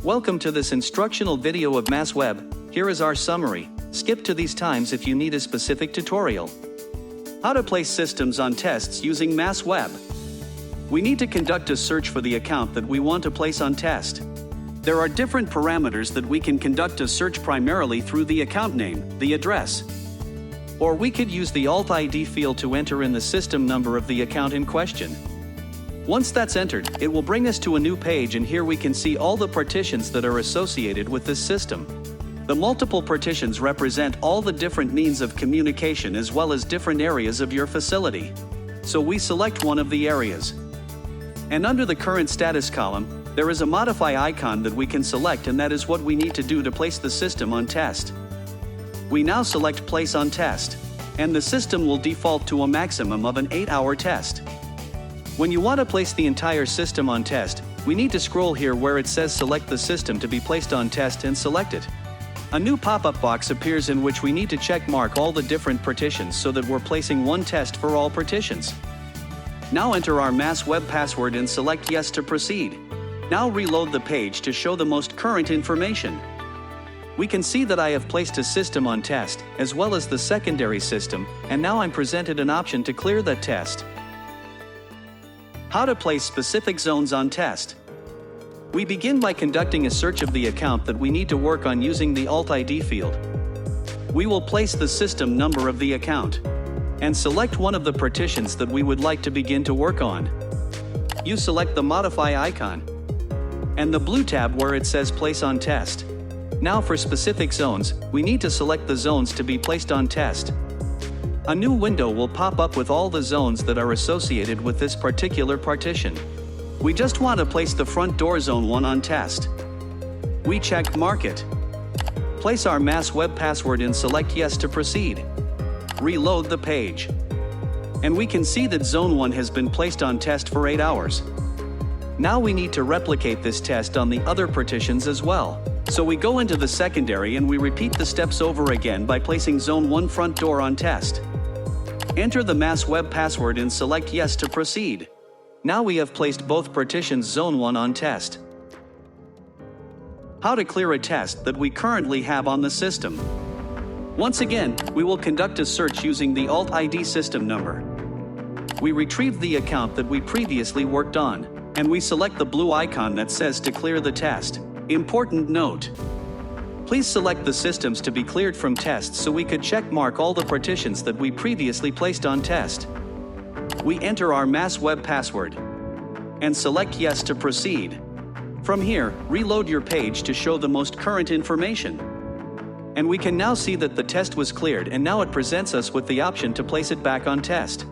Welcome to this instructional video of MASweb. Here is our summary. Skip to these times if you need a specific tutorial. How to place systems on tests using MASweb. We need to conduct a search for the account that we want to place on test. There are different parameters that we can conduct a search primarily through the account name, the address. Or we could use the Alt ID field to enter in the system number of the account in question. Once that's entered, it will bring us to a new page, and here we can see all the partitions that are associated with this system. The multiple partitions represent all the different means of communication as well as different areas of your facility. So we select one of the areas. And under the current status column, there is a modify icon that we can select, and that is what we need to do to place the system on test. We now select place on test, and the system will default to a maximum of an 8-hour test. When you want to place the entire system on test, we need to scroll here where it says select the system to be placed on test and select it. A new pop-up box appears in which we need to check mark all the different partitions so that we're placing one test for all partitions. Now enter our MASweb password and select yes to proceed. Now reload the page to show the most current information. We can see that I have placed a system on test, as well as the secondary system, and now I'm presented an option to clear that test. How to place specific zones on test. We begin by conducting a search of the account that we need to work on using the Alt ID field. We will place the system number of the account and select one of the partitions that we would like to begin to work on. You select the modify icon and the blue tab where it says place on test. Now for specific zones, we need to select the zones to be placed on test. A new window will pop up with all the zones that are associated with this particular partition. We just want to place the front door zone 1 on test. We check mark it. Place our MASweb password and select yes to proceed. Reload the page. And we can see that zone 1 has been placed on test for 8 hours. Now we need to replicate this test on the other partitions as well. So we go into the secondary and we repeat the steps over again by placing zone 1 front door on test. Enter the MASweb password and select yes to proceed. Now we have placed both partitions zone 1 on test. How to clear a test that we currently have on the system. Once again, we will conduct a search using the Alt ID system number. We retrieve the account that we previously worked on, and we select the blue icon that says to clear the test. Important note: please select the systems to be cleared from tests so we could check mark all the partitions that we previously placed on test. We enter our MASweb password and select yes to proceed. From here, reload your page to show the most current information. And we can now see that the test was cleared, and now it presents us with the option to place it back on test.